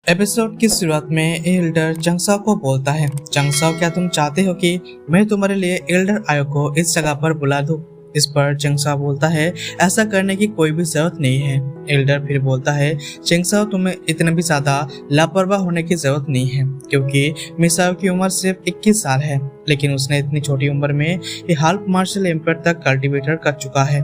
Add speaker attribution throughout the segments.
Speaker 1: Episode की शुरुआत में एल्डर चंगसाओ को बोलता है, चंगसाओ क्या तुम चाहते हो कि मैं तुम्हारे लिए एल्डर आयो को इस जगह पर बुला दूं? इस पर चंगसाओ बोलता है, ऐसा करने की कोई भी जरूरत नहीं है। एल्डर फिर बोलता है, चंगसाओ तुम्हें इतना भी ज्यादा लापरवाह होने की जरूरत नहीं है, क्योंकि मिसाओ की उम्र सिर्फ 21 साल है, लेकिन उसने इतनी छोटी उम्र में ये हाल्फ मार्शल एम्पायर तक कल्टीवेटर कर चुका है।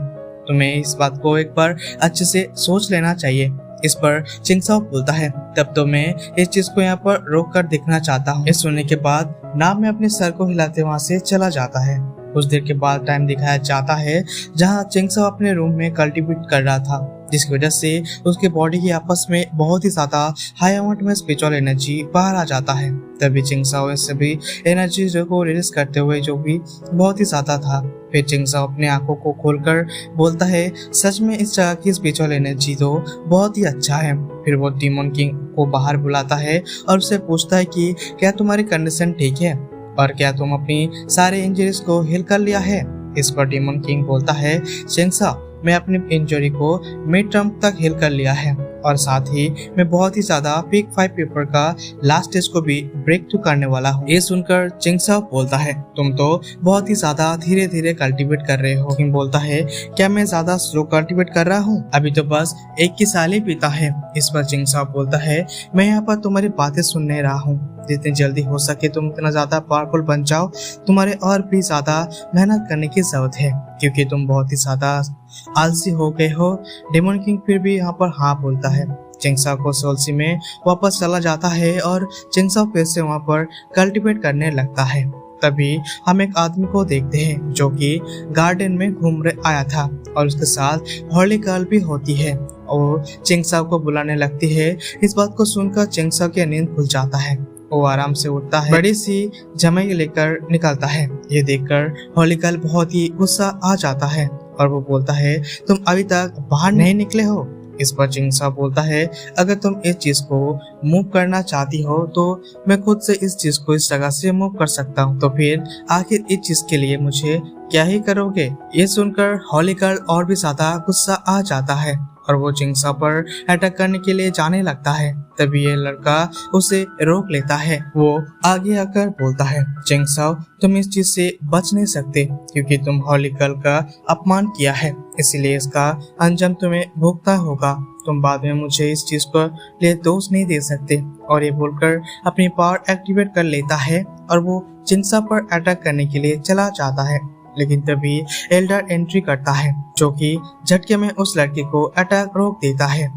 Speaker 1: तुम्हें इस बात को एक बार अच्छे से सोच लेना चाहिए। इस पर चिंगसाओ बोलता है, तब तो मैं इस चीज को यहाँ पर रोक कर देखना चाहता हूँ। इस सुनने के बाद नाम में अपने सर को हिलाते वहाँ से चला जाता है। कुछ देर के बाद टाइम दिखाया जाता है जहाँ चिंगसाओ अपने रूम में कल्टीवेट कर रहा था, जिसकी वजह से उसके बॉडी की आपस में बहुत ही ज्यादा हाई अमाउंट में स्पिरिचुअल एनर्जी बाहर आ जाता है। तभी चिंगसाओ सभी एनर्जी को रिलीज करते हुए जो भी बहुत ही ज्यादा था। फिर चिंगसाओ अपने आंखों को खोलकर बोलता है, सच में इस जगह की स्पिरिचुअल एनर्जी तो बहुत ही अच्छा है। फिर वो डीमन किंग को बाहर बुलाता है और उससे पूछता है कि क्या तुम्हारी कंडीशन ठीक है और क्या तुम अपनी सारे इंजरीज को हील कर लिया है? इस पर डीमन किंग बोलता है, चिंगसाओ मैं अपनी इंजरी को मिड टर्म तक हील कर लिया है और साथ ही मैं बहुत ही ज्यादा पीक 5 पेपर का लास्ट टेस्ट को भी ब्रेक थ्रू करने वाला हूँ। ये सुनकर चिंगसाओ बोलता है, तुम तो बहुत ही ज्यादा धीरे धीरे कल्टीवेट कर रहे हो। किंग बोलता है, क्या मैं ज्यादा स्लो कल्टीवेट कर रहा हूँ? अभी तो बस 21 साल ही बीता है। इस पर चिंगसाओ बोलता है, मैं यहाँ पर तुम्हारी बातें सुनने रहा हूँ। जितनी जल्दी हो सके तुम उतना ज्यादा पावरफुल बन जाओ। तुम्हारे और भी ज्यादा मेहनत करने की जरूरत है, क्योंकि तुम बहुत ही ज्यादा आलसी हो गए हो। डेमन किंग फिर भी यहाँ पर हाँ बोलता है। चिंगसाओ को सोल्सी में वापस चला जाता है और चिंगसाओ फिर से वहाँ पर कल्टीवेट करने लगता है। तभी हम एक आदमी को देखते हैं जो कि गार्डन में घूम आया था और उसके साथ हॉली गर्ल भी होती है और चिंगसाओ को बुलाने लगती है। इस बात को सुनकर चिंगसाओ की नींद खुल जाता है। वो आराम से उठता है, बड़ी सी जमाई लेकर निकलता है। ये देखकर हॉली गर्ल बहुत ही गुस्सा आ जाता है और वो बोलता है, तुम अभी तक बाहर नहीं निकले हो? इस पर चिंगसाओ बोलता है, अगर तुम इस चीज को मूव करना चाहती हो तो मैं खुद से इस चीज को इस जगह से मूव कर सकता हूँ, तो फिर आखिर इस चीज के लिए मुझे क्या ही करोगे? ये सुनकर हॉली गर्ल और भी ज्यादा गुस्सा आ जाता है और वो चिंगसाओ पर अटैक करने के लिए जाने लगता है। तभी ये लड़का उसे रोक लेता है। वो आगे आकर बोलता है, चिंगसाओ तुम इस चीज से बच नहीं सकते, क्योंकि तुम हॉली गर्ल का अपमान किया है, इसीलिए इसका अंजाम तुम्हें भुगतना होगा। तुम बाद में मुझे इस चीज पर लिए दोष नहीं दे सकते। और ये बोलकर अपनी पावर एक्टिवेट कर लेता है और वो चिंगसाओ पर अटैक करने के लिए चला जाता है। लेकिन तभी एल्डर एंट्री करता है, जो कि झटके में उस लड़के को अटैक रोक देता है।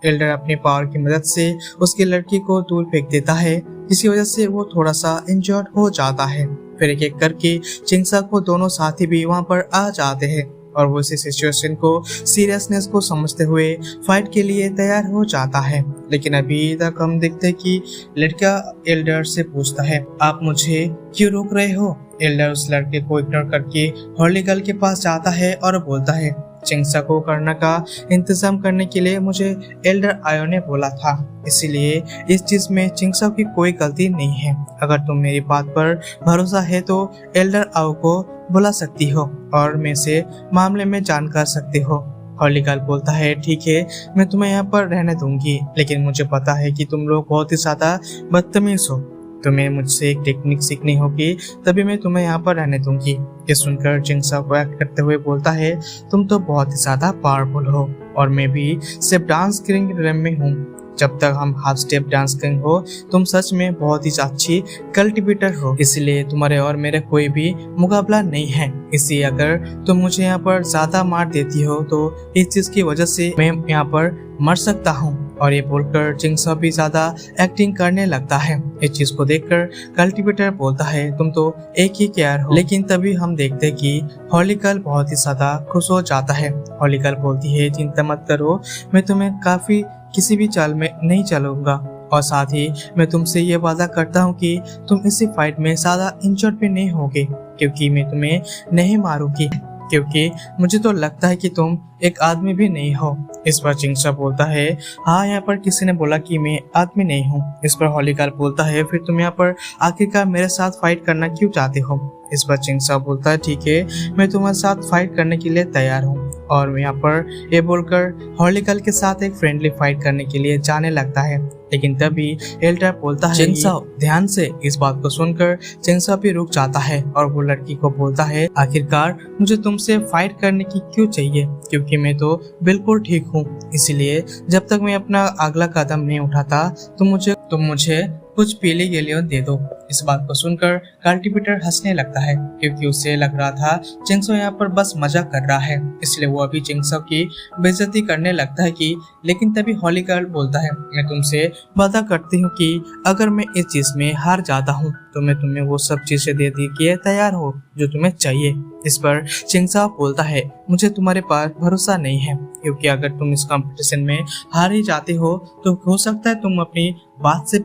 Speaker 1: एल्डर अपनी पावर की मदद से उसकी लड़की को दूर फेंक देता है, जिसकी वजह से वो थोड़ा सा इंजर्ड हो जाता है। फिर एक एक करके चिंगसाओ को दोनों साथी भी वहाँ पर आ जाते हैं और वो इस सिचुएशन को सीरियसनेस को समझते हुए फाइट के लिए तैयार हो जाता है। लेकिन अभी तक हम देखते हैं कि लड़का एल्डर से पूछता है, आप मुझे क्यों रोक रहे हो? एल्डर उस लड़के को इग्नोर करके हॉली गर्ल के पास जाता है और बोलता है, चिंगसाओ को करना का इंतजाम करने के लिए मुझे एल्डर आयो ने बोला था, इसीलिए इस चीज में चिंगसाओ की कोई गलती नहीं है। अगर तुम मेरी बात पर भरोसा है तो एल्डर आयो को बुला सकती हो और मैं से मामले में जान कर सकते हो। हॉली गर्ल बोलता है, ठीक है मैं तुम्हें यहाँ पर रहने दूंगी, लेकिन मुझे पता है कि तुम लोग बहुत ही ज्यादा बदतमीज हो, तुम्हें मुझसे एक टेक्निक सीखनी होगी, तभी मैं तुम्हें यहाँ पर रहने दूंगी। ये सुनकर चिंगसाओ को एक्ट करते हुए बोलता है, तुम तो बहुत ही ज्यादा पावरफुल हो और मैं भी सिर्फ डांस किंग रेम में हूँ। जब तक हम हाफ स्टेप डांस किंग हो, तुम सच में बहुत ही अच्छी कल्टीवेटर हो, इसलिए तुम्हारे और मेरे कोई भी मुकाबला नहीं है। इसलिए अगर तुम मुझे यहाँ पर ज्यादा मार देती हो तो इस चीज की वजह से मैं यहाँ पर मर सकता हूँ। और ये बोलकर चिंगसाओ भी ज्यादा एक्टिंग करने लगता है। इस चीज को देखकर कल्टीवेटर बोलता है, तुम तो एक ही केयर हो। लेकिन तभी हम देखते हैं कि हॉली गर्ल बहुत ही ज्यादा खुश हो जाता है। हॉली गर्ल बोलती है, चिंता मत करो, मैं तुम्हें काफी किसी भी चाल में नहीं चलूंगा और साथ ही मैं तुमसे ये वादा करता हूँ कि तुम इसी फाइट में ज्यादा इंजर्ड भी नहीं होगे, क्योंकि मैं तुम्हें नहीं मारूंगी, क्योंकि मुझे तो लगता है कि तुम एक आदमी भी नहीं हो। इस पर चिंगसाओ बोलता है, हाँ यहाँ पर किसी ने बोला कि मैं आदमी नहीं हूँ। इस पर हॉली गर्ल बोलता है, फिर तुम यहाँ पर आखिरकार मेरे साथ फाइट करना क्यों चाहते हो? इस पर चिंगसाओ बोलता है, ठीक है मैं तुम्हारे साथ फाइट करने के लिए तैयार हूँ। और यहाँ पर ये बोलकर हॉली गर्ल के साथ एक फ्रेंडली फाइट करने के लिए जाने लगता है। लेकिन तभी एल्डर बोलता है चिंगसाओ ध्यान से। इस बात को सुनकर चिंगसाओ भी रुक जाता है और वो लड़की को बोलता है आखिरकार मुझे तुमसे फाइट करने की क्यों चाहिए, क्योंकि मैं तो बिल्कुल ठीक हूँ। इसलिए जब तक मैं अपना अगला कदम नहीं उठाता तुम मुझे कुछ पीली गोलियां दे दो। इस बात को सुनकर कल्टीवेटर हंसने लगता है क्योंकि उसे लग रहा था चिंगसाओ यहाँ पर बस मजाक कर रहा है, इसलिए वो अभी चिंगसाओ की बेइज्जती करने लगता है कि लेकिन तभी हॉली गर्ल बोलता है मैं तुमसे वादा करती हूँ कि अगर मैं इस चीज में हार जाता हूँ तो मैं तुम्हें वो सब चीजें दे दी कि तैयार हो जो तुम्हें चाहिए। इस पर चिंगसाओ बोलता है मुझे तुम्हारे पास भरोसा नहीं है, क्योंकि अगर तुम इस कंपटीशन में हार ही जाते हो तो हो सकता है तुम अपनी बात से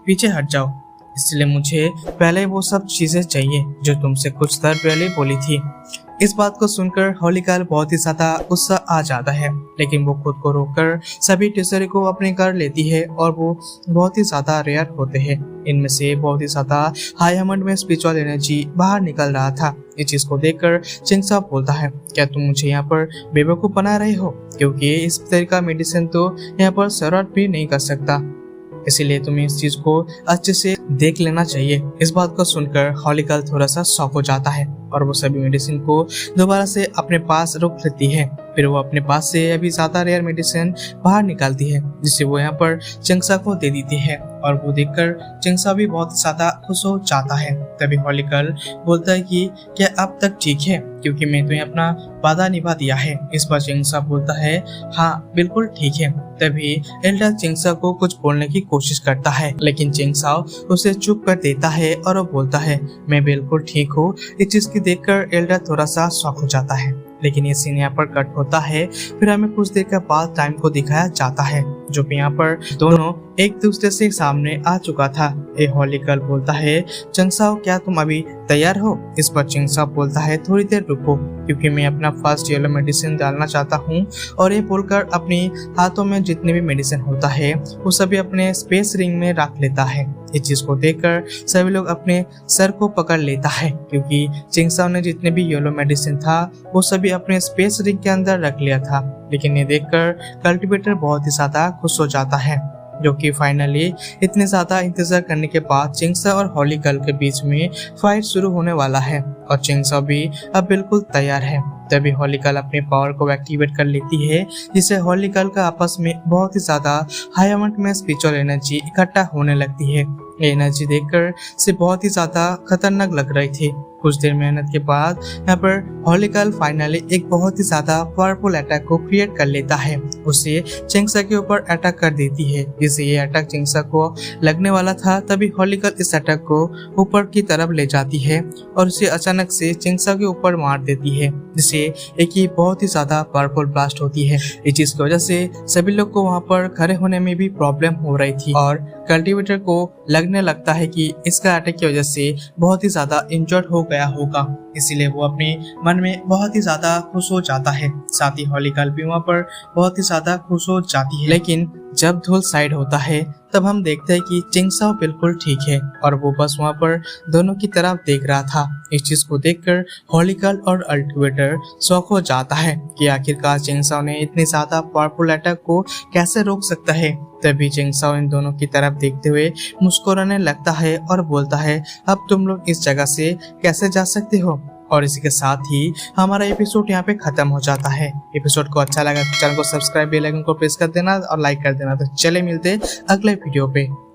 Speaker 1: पीछे हट जाओ, इसलिए मुझे पहले वो सब चीजें चाहिए जो तुमसे कुछ देर पहले बोली थी। इस बात को सुनकर हॉली गर्ल बहुत ही ज्यादा गुस्सा आ जाता है, लेकिन वो खुद को रोककर सभी टीचर को अपने कर लेती है और वो बहुत ही ज्यादा रेयर होते हैं। इनमें से बहुत ही ज्यादा हाई अमाउंट में स्पिरिचुअल एनर्जी बाहर निकल रहा था। इस चीज को देखकर चिंगसाओ बोलता है क्या तुम मुझे यहाँ पर बेवकूफ बना रहे हो, क्योंकि इस तरह का मेडिसिन तो यहाँ पर सर्वाइव भी नहीं कर सकता, इसीलिए तुम्हें इस चीज को अच्छे से देख लेना चाहिए। इस बात को सुनकर हॉली गर्ल थोड़ा सा शॉक हो जाता है और वो सभी मेडिसिन को दोबारा से अपने पास रख लेती है। फिर वो अपने पास से अभी ज्यादा रेयर मेडिसिन बाहर निकालती है जिसे वो यहाँ पर चिंगसाओ को दे देती है और वो देखकर चिंगसाओ भी बहुत ज्यादा खुश हो जाता है। तभी हॉली गर्ल बोलता है कि क्या अब तक ठीक है, क्योंकि मैं तो अपना वादा निभा दिया है। इस पर चिंगसाओ बोलता है हाँ बिल्कुल ठीक है। तभी एल्डर चिंगसाओ को कुछ बोलने की कोशिश करता है, लेकिन चिंगसाओ उसे चुप कर देता है और वो बोलता है मैं बिल्कुल ठीक हूँ। इस चीज की देखकर एल्डर थोड़ा सा शॉक हो जाता है, लेकिन ये सीन यहाँ पर कट होता है। फिर हमें कुछ देर के बाद टाइम को दिखाया जाता है जो कि यहाँ पर दोनों एक दूसरे से सामने आ चुका था। ए हॉली गर्ल बोलता है चिंगसाओ क्या तुम अभी तैयार हो। इस पर चिंगसाओ बोलता है थोड़ी देर रुको, क्योंकि मैं अपना फर्स्ट येलो मेडिसिन डालना चाहता हूँ। और ये बोलकर अपनी हाथों में जितने भी मेडिसिन होता है वो सभी अपने स्पेस रिंग में रख लेता है। इस चीज को देखकर सभी लोग अपने सर को पकड़ लेता है, क्योंकि चिंगसाओ ने जितने भी येलो मेडिसिन था वो सभी अपने स्पेस रिंग के अंदर रख लिया था। लेकिन ये देखकर कल्टीवेटर बहुत ही ज्यादा खुश हो जाता है, जो कि फाइनली इतने ज्यादा इंतजार करने के बाद चिंगसाओ और हॉली गर्ल के बीच में फाइट शुरू होने वाला है और चिंगसाओ भी अब बिल्कुल तैयार है। तभी हॉली गर्ल अपने पावर को एक्टिवेट कर लेती है, जिससे हॉली गर्ल का आपस में बहुत ही ज्यादा हाई अमाउंट में स्पिरिचुअल एनर्जी इकट्ठा होने लगती है। ये एनर्जी देखकर से बहुत ही ज्यादा खतरनाक लग रही थी। कुछ देर मेहनत के बाद यहाँ पर हॉली गर्ल फाइनली एक बहुत ही ज्यादा पावरफुल अटैक को क्रिएट कर लेता है। उसे चिंगसाओ के ऊपर अटैक कर देती है, जिससे ये अटैक चिंगसाओ को लगने वाला था। तभी हॉली गर्ल इस अटैक को ऊपर की तरफ ले जाती है और उसे अचानक से चिंगसाओ के ऊपर मार देती है, जिससे एक ही बहुत ही ज्यादा पावरफुल ब्लास्ट होती है। इस चीज की वजह से सभी लोग को वहाँ पर खड़े होने में भी प्रॉब्लम हो रही थी और कल्टीवेटर को लगने लगता है कि इसका अटैक की वजह से बहुत ही ज्यादा इंजर्ड हो गया होगा, इसीलिए वो अपने मन में बहुत ही ज्यादा खुश हो जाता है। साथ ही हॉली गर्ल भी वहाँ पर बहुत ही ज्यादा खुश हो जाती है। लेकिन जब धूल साइड होता है तब हम देखते हैं कि चिंगसाओ बिल्कुल ठीक है और वो बस वहाँ पर दोनों की तरफ देख रहा था। इस चीज को देखकर हॉली गर्ल और कल्टीवेटर शॉक हो जाता है कि आखिरकार चिंगसाओ ने इतनी ज्यादा पावरफुल अटैक को कैसे रोक सकता है। तभी चिंगसाओ इन दोनों की तरफ देखते हुए मुस्कुराने लगता है और बोलता है अब तुम लोग इस जगह से कैसे जा सकते हो। और इसी के साथ ही हमारा एपिसोड यहाँ पे खत्म हो जाता है। एपिसोड को अच्छा लगा तो चैनल को सब्सक्राइब, बेल आइकन को प्रेस कर देना और लाइक कर देना। तो चले मिलते अगले वीडियो पे।